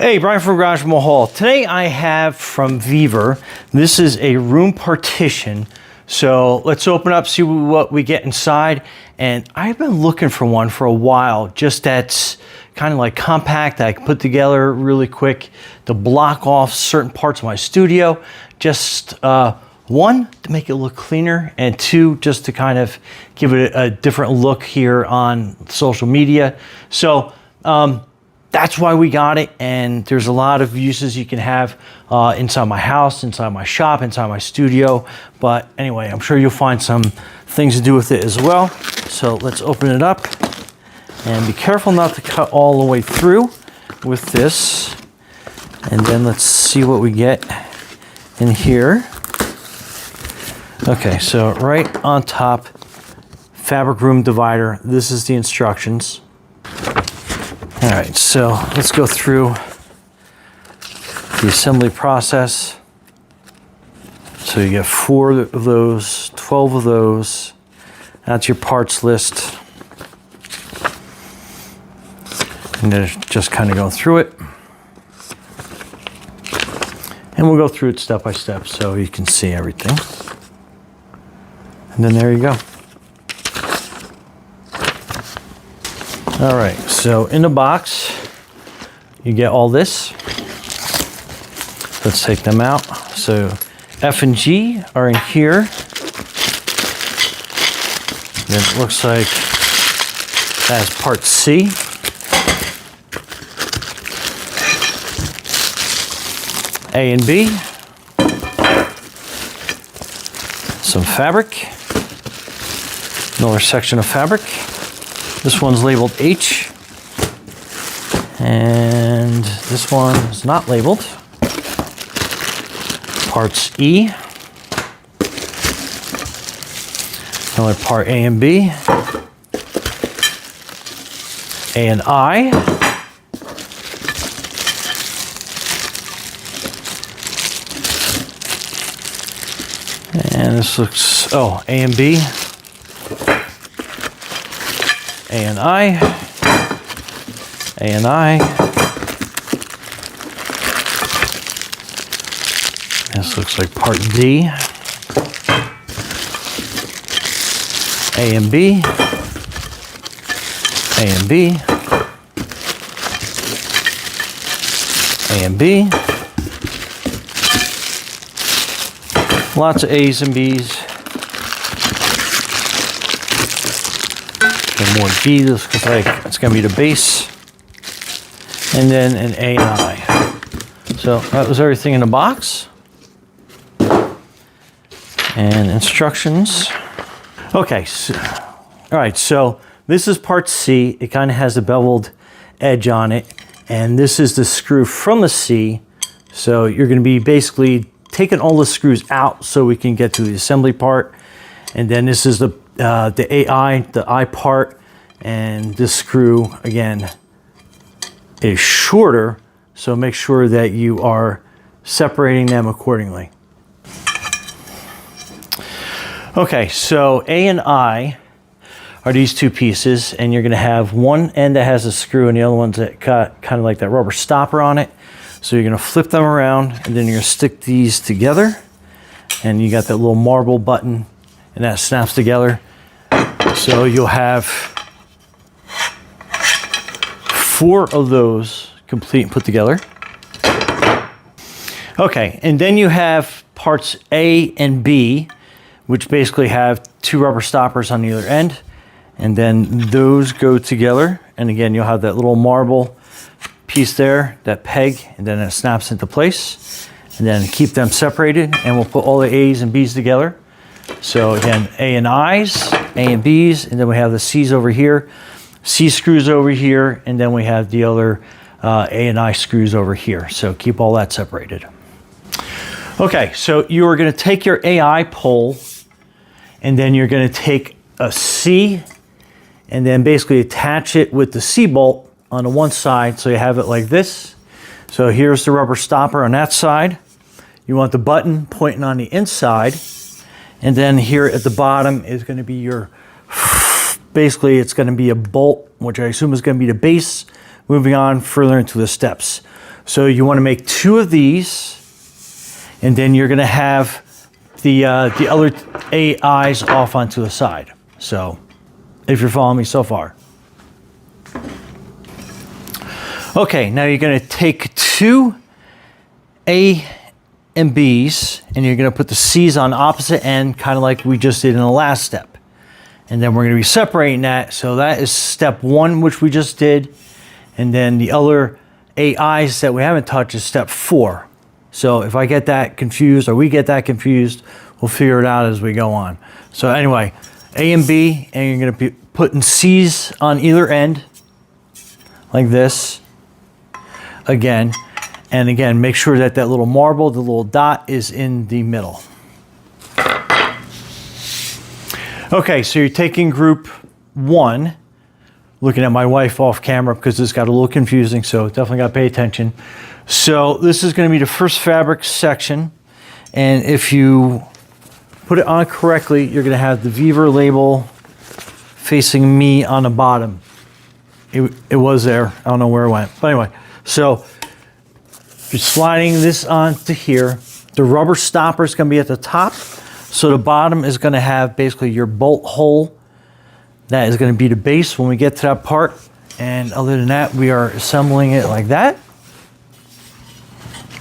Hey, Brian from Garage Mahal. Today I have from VEVOR. This is a room partition. So let's open up, see what we get inside. And I've been looking for one for a while, just that's kind of like compact, that I can put together really quick to block off certain parts of my studio. Just one, to make it look cleaner, and two, just to kind of give it a different look here on social media. So that's why we got it, and there's a lot of uses you can have inside my house, inside my shop, inside my studio. But anyway, I'm sure you'll find some things to do with it as well. So let's open it up, and be careful not to cut all the way through with this. And then let's see what we get in here. Okay, so right on top, fabric room divider. This is the instructions. All right, so let's go through the assembly process. So you get 4 of those, 12 of those. That's your parts list. And then just kind of go through it. And we'll go through it step by step so you can see everything. And then there you go. All right, so in the box, you get all this. Let's take them out. So F and G are in here. Then it looks like that's part C. A and B. Some fabric. Another section of fabric. This one's labeled H, and this one is not labeled. Parts E, another part A and B, A and I, and this looks, A and B, A and I, A and I. This looks like part D. A and B, A and B, A and B. Lots of A's and B's. And more G, this looks like it's going to be the base. And then an A and I. So that was everything in the box. And instructions. Okay, so, all right, so this is part C. It kind of has a beveled edge on it. And this is the screw from the C. So you're going to be basically taking all the screws out so we can get to the assembly part. And then this is the I part, and this screw again is shorter, so make sure that you are separating them accordingly. Okay, so A and I are these two pieces, and you're going to have one end that has a screw and the other one's that got kind of like that rubber stopper on it. So you're going to flip them around, and then you're going to stick these together, and you got that little marble button, and that snaps together. So you'll have 4 of those complete and put together. Okay, and then you have parts A and B, which basically have 2 rubber stoppers on the other end. And then those go together. And again, you'll have that little marble piece there, that peg, and then it snaps into place. And then keep them separated, and we'll put all the A's and B's together. So again, A and I's, A and B's, and then we have the C's over here, C screws over here, and then we have the other A and I screws over here. So keep all that separated. Okay, so you are going to take your AI pole, and then you're going to take a C, and then basically attach it with the C bolt on the one side, so you have it like this. So here's the rubber stopper on that side. You want the button pointing on the inside. And then here at the bottom is going to be your, basically it's going to be a bolt, which I assume is going to be the base, moving on further into the steps. So you want to make 2 of these, and then you're going to have the other AIs off onto the side. So if you're following me so far. Okay, now you're going to take 2 A and B's, and you're going to put the C's on opposite end, kind of like we just did in the last step. And then we're going to be separating that. So that is step 1, which we just did. And then the other AIs that we haven't touched is step 4. So if I get that confused, or we get that confused, we'll figure it out as we go on. So anyway, A and B, and you're going to be putting C's on either end, like this. Again, and again, make sure that that little marble, the little dot, is in the middle. Okay, so you're taking group 1, looking at my wife off camera because this got a little confusing, so definitely got to pay attention. So this is going to be the first fabric section, and if you put it on correctly, you're going to have the VEVOR label facing me on the bottom. It was there. I don't know where it went. But anyway, so you're sliding this onto here. The rubber stopper is going to be at the top. So the bottom is going to have basically your bolt hole. That is going to be the base when we get to that part. And other than that, we are assembling it like that.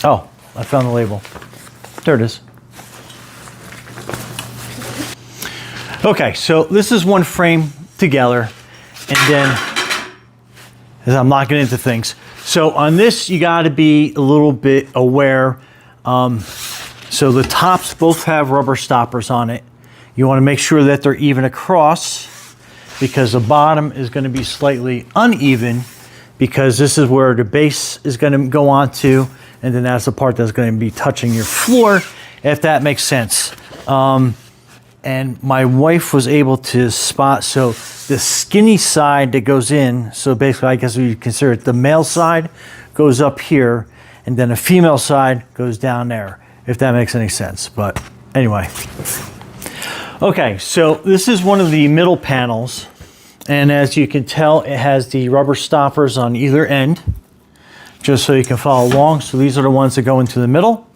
Oh, I found the label. There it is. Okay, so this is one frame together. And then, as I'm locking into things. So on this, you got to be a little bit aware. So the tops both have rubber stoppers on it. You want to make sure that they're even across, because the bottom is going to be slightly uneven, because this is where the base is going to go onto, and then that's the part that's going to be touching your floor, if that makes sense. And my wife was able to spot, so the skinny side that goes in, so basically I guess we consider it the male side, goes up here, and then the female side goes down there, if that makes any sense. But anyway. Okay, so this is one of the middle panels, and as you can tell, it has the rubber stoppers on either end, just so you can follow along. So these are the ones that go into the middle.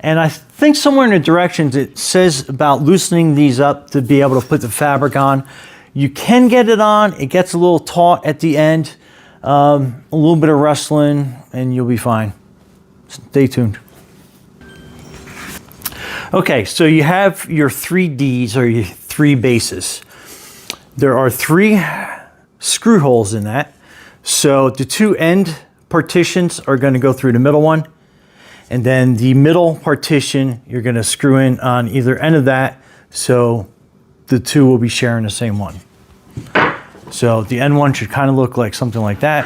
And I think somewhere in the directions it says about loosening these up to be able to put the fabric on. You can get it on. It gets a little taut at the end. A little bit of wrestling and you'll be fine. Stay tuned. Okay, so you have your 3Ds, or your 3 bases. There are 3 screw holes in that. So the 2 end partitions are going to go through the middle one. And then the middle partition, you're going to screw in on either end of that, so the 2 will be sharing the same one. So the end one should kind of look like something like that.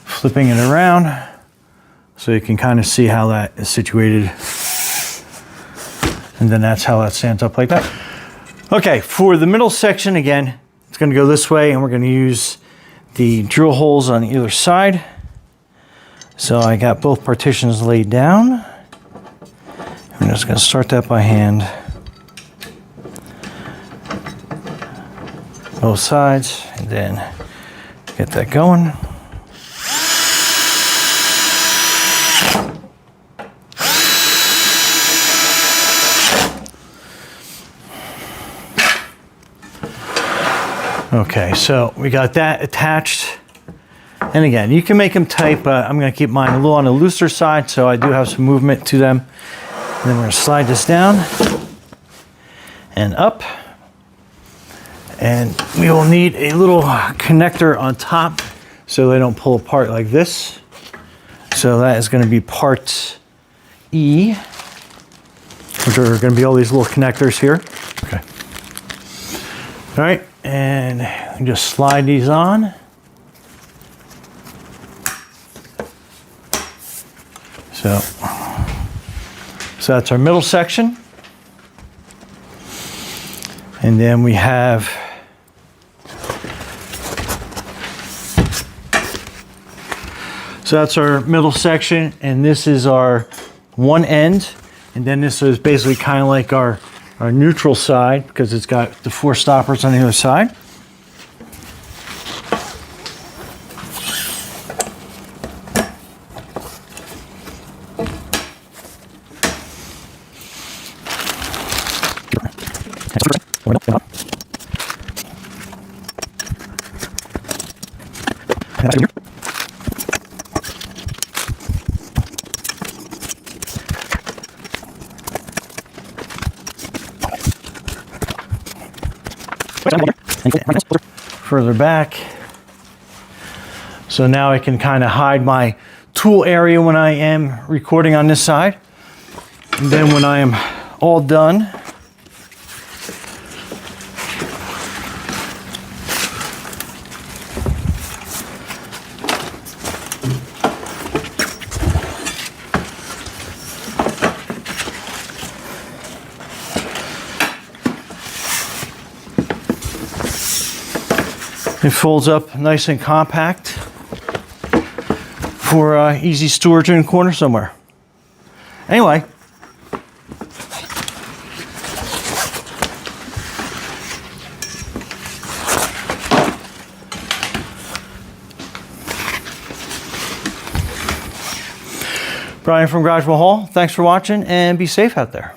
Flipping it around so you can kind of see how that is situated. And then that's how that stands up like that. Okay, for the middle section, again, it's going to go this way, and we're going to use the drill holes on either side. So I got both partitions laid down. I'm just going to start that by hand. Both sides, and then get that going. Okay, so we got that attached. And again, you can make them tight, but I'm going to keep mine a little on the looser side, so I do have some movement to them. And then we're going to slide this down and up. And we will need a little connector on top so they don't pull apart like this. So that is going to be part E, which are going to be all these little connectors here. Okay. All right, and just slide these on. So that's our middle section. And then we have so that's our middle section, and this is our one end, and then this is basically kind of like our neutral side, because it's got the 4 stoppers on the other side. Further back. So now I can kind of hide my tool area when I am recording on this side. And then when I am all done, it folds up nice and compact for easy storage in a corner somewhere. Anyway, Brian from Garageville Hall, thanks for watching and be safe out there.